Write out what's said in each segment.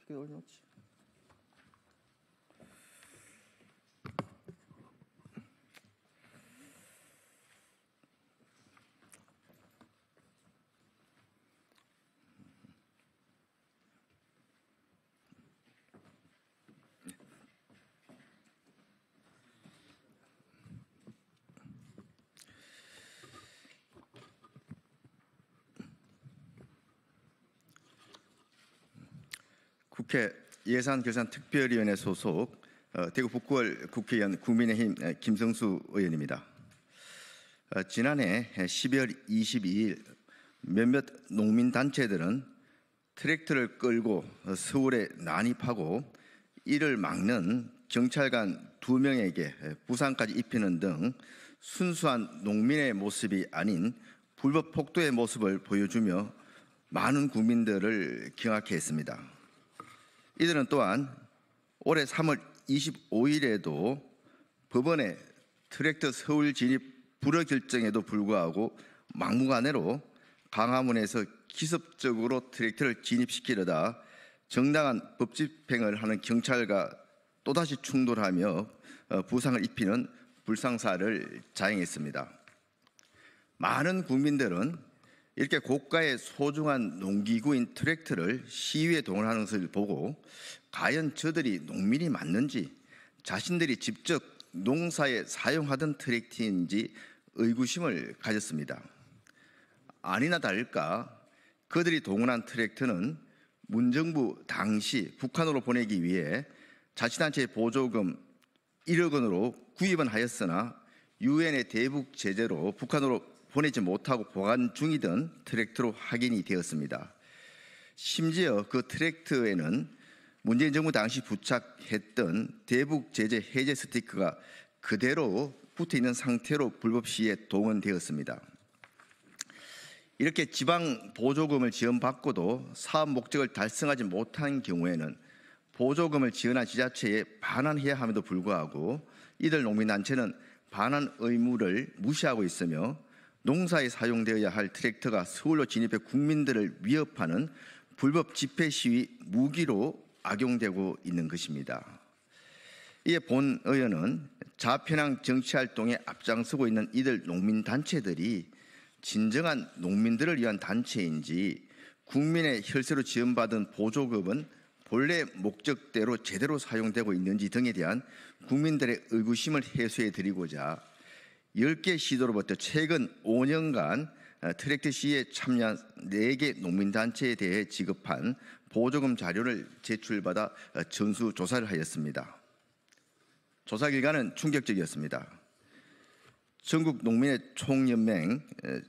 어떻게 올려놓지? 국회 예산결산특별위원회 소속 대구 북구월 국회의원 국민의힘 김성수 의원입니다. 지난해 12월 22일 몇몇 농민단체들은 트랙터를 끌고 서울에 난입하고 이를 막는 경찰관 2명에게 부상까지 입히는 등 순수한 농민의 모습이 아닌 불법 폭도의 모습을 보여주며 많은 국민들을 경악해 했습니다. 이들은 또한 올해 3월 25일에도 법원의 트랙터 서울 진입 불허 결정에도 불구하고 막무가내로 광화문에서 기습적으로 트랙터를 진입시키려다 정당한 법 집행을 하는 경찰과 또다시 충돌하며 부상을 입히는 불상사를 자행했습니다. 많은 국민들은 이렇게 고가의 소중한 농기구인 트랙터를 시위에 동원하는 것을 보고 과연 저들이 농민이 맞는지, 자신들이 직접 농사에 사용하던 트랙터인지 의구심을 가졌습니다. 아니나 다를까 그들이 동원한 트랙터는 문정부 당시 북한으로 보내기 위해 자치단체 보조금 1억 원으로 구입은 하였으나 유엔의 대북 제재로 북한으로 보내지 못하고 보관 중이던 트랙터로 확인이 되었습니다. 심지어 그 트랙터에는 문재인 정부 당시 부착했던 대북 제재 해제 스티커가 그대로 붙어있는 상태로 불법 시위에 동원되었습니다. 이렇게 지방 보조금을 지원받고도 사업 목적을 달성하지 못한 경우에는 보조금을 지원한 지자체에 반환해야 함에도 불구하고 이들 농민단체는 반환 의무를 무시하고 있으며 농사에 사용되어야 할 트랙터가 서울로 진입해 국민들을 위협하는 불법 집회 시위 무기로 악용되고 있는 것입니다. 이에 본 의원은 좌편향 정치활동에 앞장서고 있는 이들 농민단체들이 진정한 농민들을 위한 단체인지 국민의 혈세로 지원받은 보조금은 본래 목적대로 제대로 사용되고 있는지 등에 대한 국민들의 의구심을 해소해 드리고자 10개 시도로부터 최근 5년간 트랙터 시위에 참여한 4개 농민단체에 대해 지급한 보조금 자료를 제출받아 전수조사를 하였습니다. 조사 결과는 충격적이었습니다. 전국 농민의 총연맹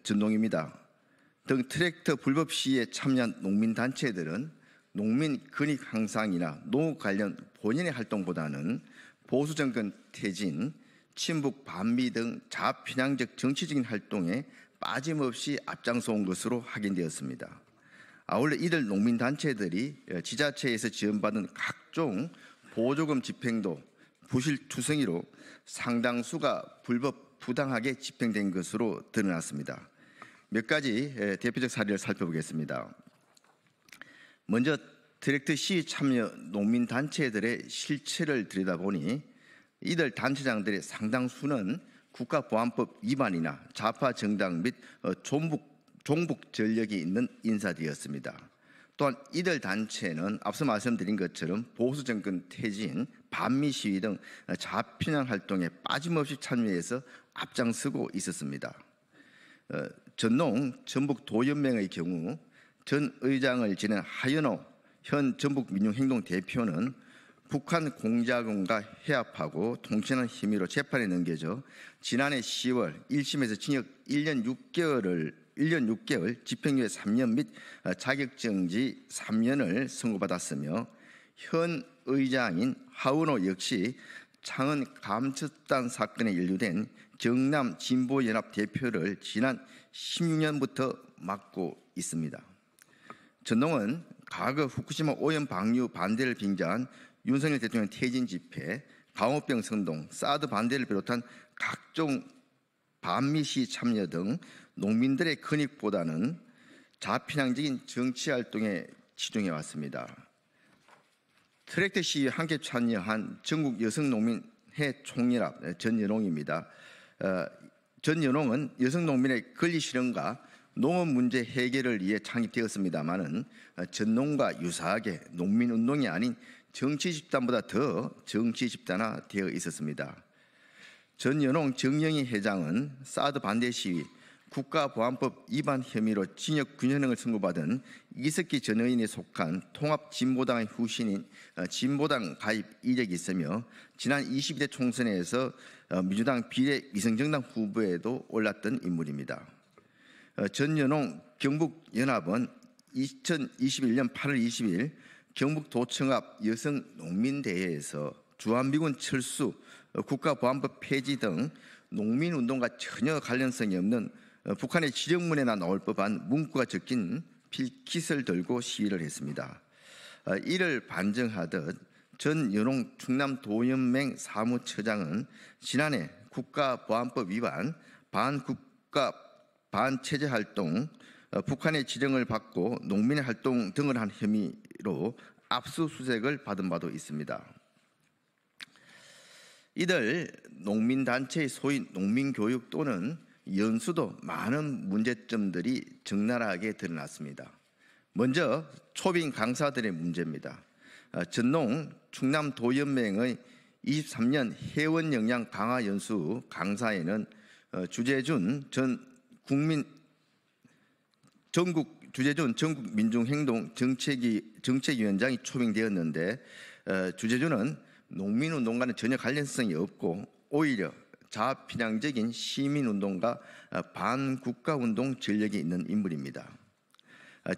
전농입니다 등 트랙터 불법 시위에 참여한 농민단체들은 농민 근익 향상이나 농업 관련 본인의 활동보다는 보수정권 퇴진, 친북 반미 등 좌편향적 정치적인 활동에 빠짐없이 앞장서온 것으로 확인되었습니다. 아울러 이들 농민단체들이 지자체에서 지원받은 각종 보조금 집행도 부실투성이로 상당수가 불법 부당하게 집행된 것으로 드러났습니다. 몇 가지 대표적 사례를 살펴보겠습니다. 먼저 트랙터 시위 참여 농민단체들의 실체를 들여다보니 이들 단체장들의 상당수는 국가보안법 위반이나 좌파 정당 및 종북 전력이 있는 인사들이었습니다. 또한 이들 단체는 앞서 말씀드린 것처럼 보수정권 퇴진, 반미 시위 등 좌편향 활동에 빠짐없이 참여해서 앞장서고 있었습니다. 전농 전북도연맹의 경우 전 의장을 지낸 하연호 현 전북민중행동 대표는 북한 공작원과 해합하고 통치하는 혐의로 재판에 넘겨져 지난해 10월 1심에서 징역 1년 6개월, 집행유예 3년 및 자격정지 3년을 선고받았으며 현 의장인 하은호 역시 창원 감첩단 사건에 연루된 경남 진보연합 대표를 지난 16년부터 맡고 있습니다. 전농은 과거 후쿠시마 오염 방류 반대를 빙자한 윤석열 대통령 퇴진 집회, 광우병 선동, 사드 반대를 비롯한 각종 반미 시위 참여 등 농민들의 근익보다는 좌편향적인 정치활동에 치중해 왔습니다. 트랙터 시위에 함께 참여한 전국 여성농민회 총연합 전연홍입니다. 전연홍은 여성농민의 권리 실현과 농업 문제 해결을 위해 창립되었습니다마는 전농과 유사하게 농민운동이 아닌 정치 집단보다 더 정치 집단화되어 있었습니다. 전연홍 정영희 회장은 사드 반대 시위, 국가보안법 위반 혐의로 징역 9년형을 선고받은 이석기 전 의원에 속한 통합진보당의 후신인 진보당 가입 이력이 있으며 지난 22대 총선에서 민주당 비례위성정당 후보에도 올랐던 인물입니다. 전연홍 경북연합은 2021년 8월 20일 경북도청 앞 여성농민대회에서 주한미군 철수, 국가보안법 폐지 등 농민운동과 전혀 관련성이 없는 북한의 지령문에나 나올 법한 문구가 적힌 필킷을 들고 시위를 했습니다. 이를 반증하듯 전연홍 충남도연맹 사무처장은 지난해 국가보안법 위반, 반국가 반체제 활동, 북한의 지령을 받고 농민의 활동 등을 한 혐의로 압수수색을 받은 바도 있습니다. 이들 농민단체의 소위 농민교육 또는 연수도 많은 문제점들이 적나라하게 드러났습니다. 먼저 초빙 강사들의 문제입니다. 전농 충남도연맹의 23년 회원역량 강화 연수 강사에는 주재준 전국민중행동 정책위원장이 초빙되었는데 주재준은 농민운동과는 전혀 관련성이 없고 오히려 자편향적인 시민운동과 반국가운동 전력이 있는 인물입니다.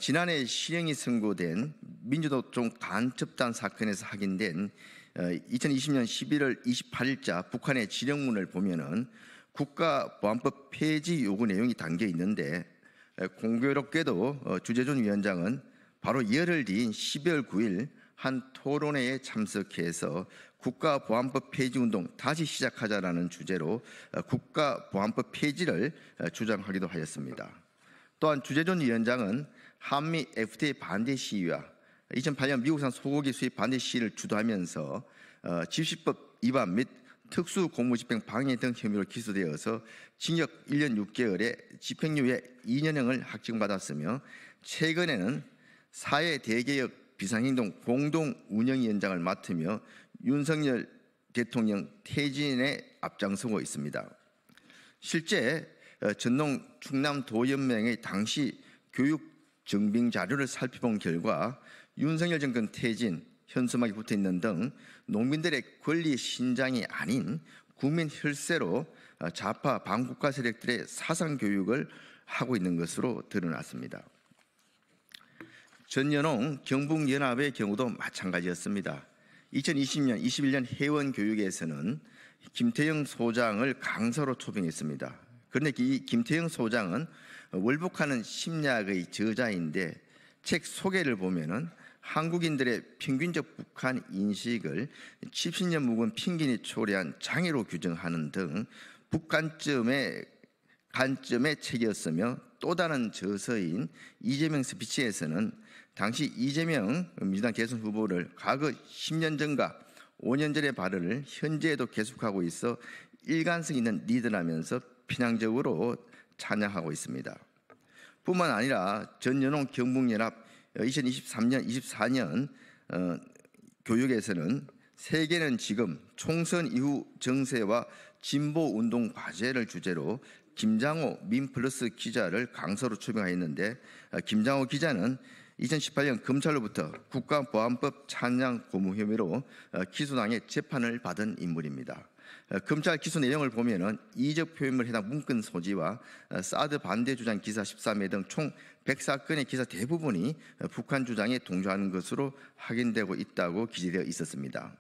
지난해 실형이 선고된 민주노총 간첩단 사건에서 확인된 2020년 11월 28일자 북한의 지령문을 보면은 국가보안법 폐지 요구 내용이 담겨 있는데 공교롭게도 주재준 위원장은 바로 열흘 뒤인 12월 9일 한 토론회에 참석해서 국가보안법 폐지운동 다시 시작하자라는 주제로 국가보안법 폐지를 주장하기도 하였습니다. 또한 주재준 위원장은 한미 FTA 반대 시위와 2008년 미국산 소고기 수입 반대 시위를 주도하면서 집시법 위반 및 특수공무집행 방해 등 혐의로 기소되어서 징역 1년 6개월에 집행유예 2년형을 확정받았으며 최근에는 사회대개혁 비상행동 공동운영위원장을 맡으며 윤석열 대통령 퇴진에 앞장서고 있습니다. 실제 전농 충남도연맹의 당시 교육 정빙 자료를 살펴본 결과 윤석열 정권 퇴진, 현수막이 붙어있는 등 농민들의 권리 신장이 아닌 국민 혈세로 좌파 반국가 세력들의 사상교육을 하고 있는 것으로 드러났습니다. 전연홍 경북연합의 경우도 마찬가지였습니다. 2020년, 21년 회원교육에서는 김태형 소장을 강사로 초빙했습니다. 그런데 이 김태형 소장은 월북하는 심리학의 저자인데 책 소개를 보면은 한국인들의 평균적 북한 인식을 70년 묵은 핑계니 초래한 장애로 규정하는 등 북관점의 책이었으며 또 다른 저서인 이재명 스피치에서는 당시 이재명 민주당 대선 후보를 과거 10년 전과 5년 전의 발언을 현재에도 계속하고 있어 일관성 있는 리더라면서 편향적으로 찬양하고 있습니다. 뿐만 아니라 전연홍 경북연합 2023년, 24년 교육에서는 세계는 지금 총선 이후 정세와 진보운동 과제를 주제로 김장호 민플러스 기자를 강사로 초빙하였는데 김장호 기자는 2018년 검찰로부터 국가보안법 찬양 고무 혐의로 기소당해 재판을 받은 인물입니다. 검찰 기소 내용을 보면은 이적 표현물 해당 문건 소지와 사드 반대 주장 기사 13회 등 총 100사건의 기사 대부분이 북한 주장에 동조하는 것으로 확인되고 있다고 기재되어 있었습니다.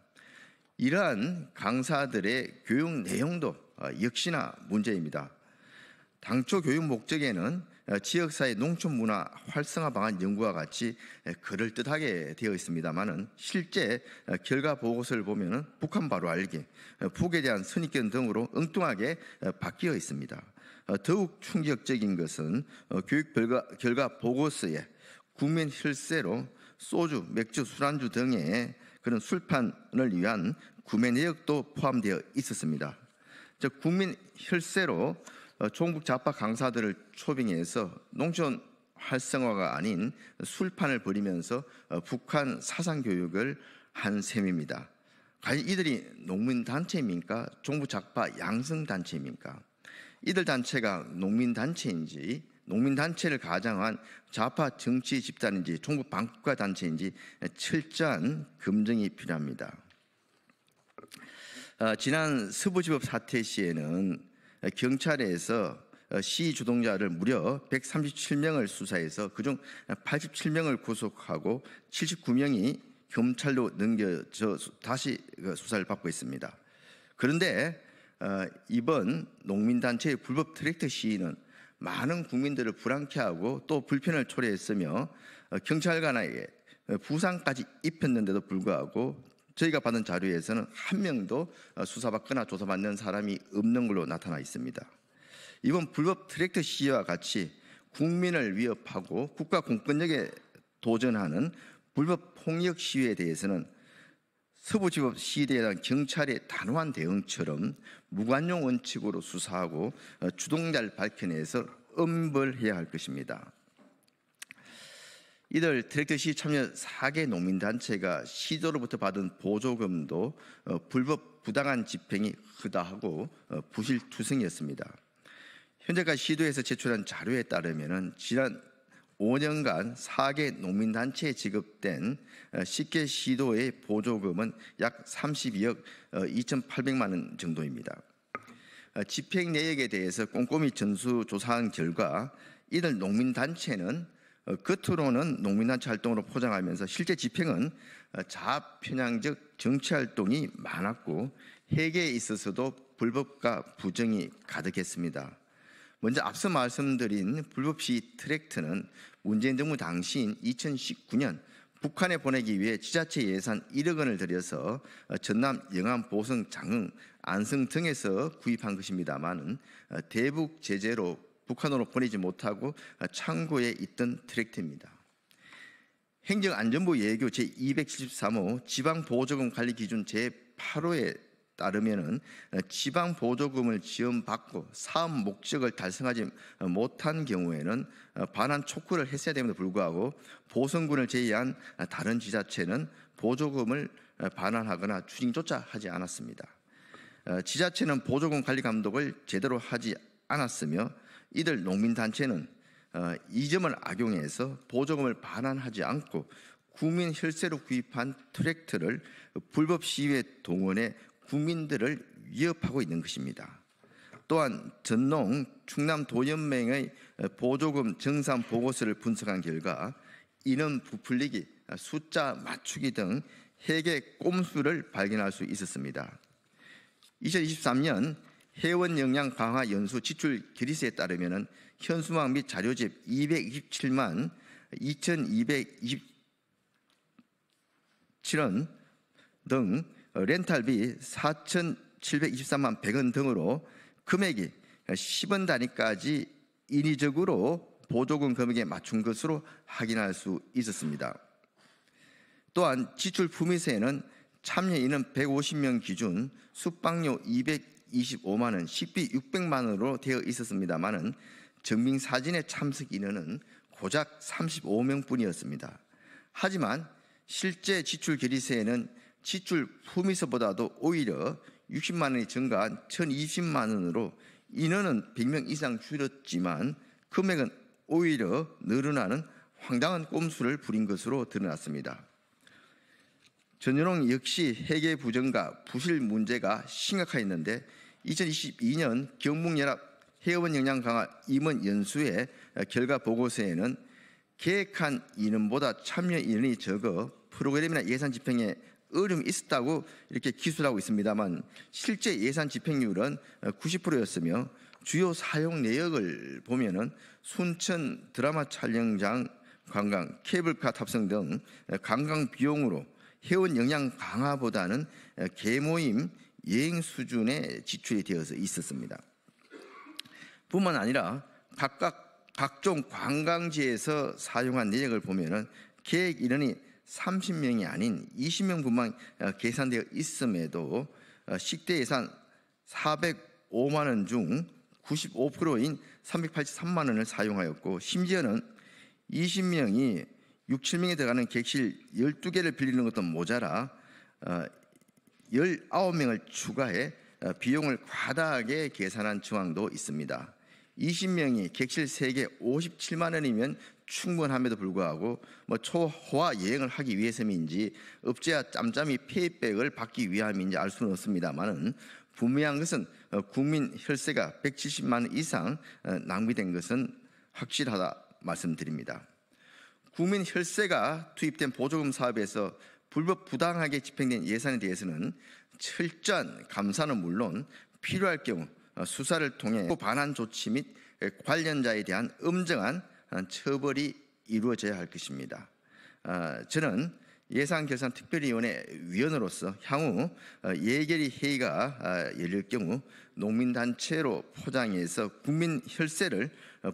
이러한 강사들의 교육 내용도 역시나 문제입니다. 당초 교육 목적에는 지역사회 농촌문화 활성화 방안 연구와 같이 그럴듯하게 되어 있습니다만은 실제 결과 보고서를 보면은 북한 바로 알기, 북에 대한 선입견 등으로 엉뚱하게 바뀌어 있습니다. 더욱 충격적인 것은 교육 결과 보고서에 국민 혈세로 소주, 맥주, 술안주 등의 그런 술판을 위한 구매 내역도 포함되어 있었습니다. 즉 국민 혈세로 종북 좌파 강사들을 초빙해서 농촌 활성화가 아닌 술판을 벌이면서 북한 사상 교육을 한 셈입니다. 과연 이들이 농민단체입니까? 종북 좌파 양성단체입니까? 이들 단체가 농민단체인지 농민단체를 가장한 좌파 정치 집단인지 종북 반국가 단체인지 철저한 검증이 필요합니다. 지난 서부지법 사태 시에는 경찰에서 시위 주동자를 무려 137명을 수사해서 그중 87명을 구속하고 79명이 검찰로 넘겨져 다시 수사를 받고 있습니다. 그런데 이번 농민단체의 불법 트랙터 시위는 많은 국민들을 불안케 하고 또 불편을 초래했으며 경찰관에게 부상까지 입혔는데도 불구하고 저희가 받은 자료에서는 한 명도 수사받거나 조사받는 사람이 없는 걸로 나타나 있습니다. 이번 불법 트랙터 시위와 같이 국민을 위협하고 국가 공권력에 도전하는 불법 폭력 시위에 대해서는 서부지법 시위에 대한 경찰의 단호한 대응처럼 무관용 원칙으로 수사하고 주동자를 밝혀내서 엄벌해야 할 것입니다. 이들 트랙터 시위 참여 4개 농민단체가 시도로부터 받은 보조금도 불법 부당한 집행이 허다하고 부실투성이었습니다. 현재까지 시도에서 제출한 자료에 따르면 지난 5년간 4개 농민단체에 지급된 10개 시도의 보조금은 약 32억 2,800만 원 정도입니다. 집행 내역에 대해서 꼼꼼히 전수조사한 결과 이들 농민단체는 겉으로는 농민단체 활동으로 포장하면서 실제 집행은 좌편향적 정치활동이 많았고 회계에 있어서도 불법과 부정이 가득했습니다. 먼저 앞서 말씀드린 불법 시위 트랙터는 문재인 정부 당시인 2019년 북한에 보내기 위해 지자체 예산 1억 원을 들여서 전남, 영암, 보성, 장흥, 안성 등에서 구입한 것입니다만 대북 제재로 북한으로 보내지 못하고 창고에 있던 트랙터입니다. 행정안전부 예교 제273호 지방보조금 관리 기준 제8호에 따르면은 지방 보조금을 지원받고 사업 목적을 달성하지 못한 경우에는 반환 촉구를 했어야 됨에도 불구하고 보성군을 제외한 다른 지자체는 보조금을 반환하거나 추징조차 하지 않았습니다. 지자체는 보조금 관리 감독을 제대로 하지 않았으며 이들 농민단체는 이 점을 악용해서 보조금을 반환하지 않고 국민 혈세로 구입한 트랙터를 불법 시위에 동원해 국민들을 위협하고 있는 것입니다. 또한 전농 충남도연맹의 보조금 정산 보고서를 분석한 결과 인원 부풀리기, 숫자 맞추기 등 회계 꼼수를 발견할 수 있었습니다. 2023년 회원 역량 강화 연수 지출 결의서에 따르면 현수막 및 자료집 227만 2,227원 등 렌탈비 4,723만 100원 등으로 금액이 10원 단위까지 인위적으로 보조금 금액에 맞춘 것으로 확인할 수 있었습니다. 또한 지출 품위서에는 참여 인원 150명 기준 숙박료 225만 원, 식비 600만 원으로 되어 있었습니다만 증빙사진의 참석 인원은 고작 35명뿐이었습니다. 하지만 실제 지출 결의서에는 지출 품위서보다도 오히려 60만 원이 증가한 1,020만 원으로 인원은 100명 이상 줄었지만 금액은 오히려 늘어나는 황당한 꼼수를 부린 것으로 드러났습니다. 전현홍 역시 회계 부정과 부실 문제가 심각했는데 2022년 경북연합 회원 역량 강화 임원 연수의 결과 보고서에는 계획한 인원보다 참여 인원이 적어 프로그램이나 예산 집행에 어려움이 있었다고 이렇게 기술하고 있습니다만 실제 예산 집행률은 90%였으며 주요 사용 내역을 보면은 순천 드라마 촬영장 관광, 케이블카 탑승 등 관광 비용으로 회원 역량 강화보다는 개모임 여행 수준의 지출이 되어서 있었습니다. 뿐만 아니라 각각 각종 관광지에서 사용한 내역을 보면은 계획 인원이 30명이 아닌 20명분만 계산되어 있음에도 식대 예산 405만 원 중 95%인 383만 원을 사용하였고, 심지어는 20명이 6, 7명에 들어가는 객실 12개를 빌리는 것도 모자라 19명을 추가해 비용을 과다하게 계산한 정황도 있습니다. 20명이 객실 3개 57만 원이면 충분함에도 불구하고 초호화 여행을 하기 위해서인지 업체와 짬짬이 페이백을 받기 위함인지 알 수는 없습니다만은, 분명한 것은 국민 혈세가 170만 원 이상 낭비된 것은 확실하다 말씀드립니다. 국민 혈세가 투입된 보조금 사업에서 불법 부당하게 집행된 예산에 대해서는 철저한 감사는 물론 필요할 경우 수사를 통해 반환 조치 및 관련자에 대한 엄정한 처벌이 이루어져야 할 것입니다. 저는 예산결산특별위원회 위원으로서 향후 예결위 회의가 열릴 경우 농민단체로 포장해서 국민 혈세를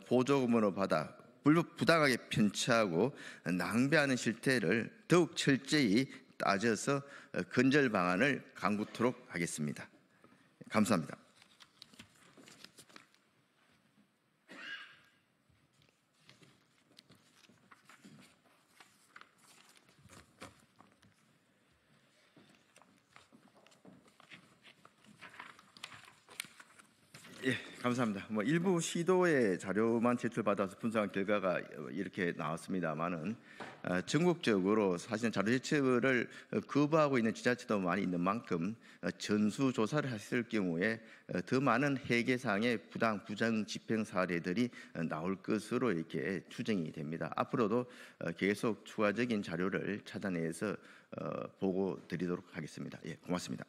보조금으로 받아 불법 부당하게 편취하고 낭비하는 실태를 더욱 철저히 따져서 근절 방안을 강구토록 하겠습니다. 감사합니다. 예, 감사합니다. 일부 시도의 자료만 제출받아서 분석한 결과가 이렇게 나왔습니다만은, 전국적으로 사실은 자료 제출을 거부하고 있는 지자체도 많이 있는 만큼 전수 조사를 했을 경우에 더 많은 회계상의 부정 집행 사례들이 나올 것으로 이렇게 추정이 됩니다. 앞으로도 계속 추가적인 자료를 찾아내서 보고 드리도록 하겠습니다. 예, 고맙습니다.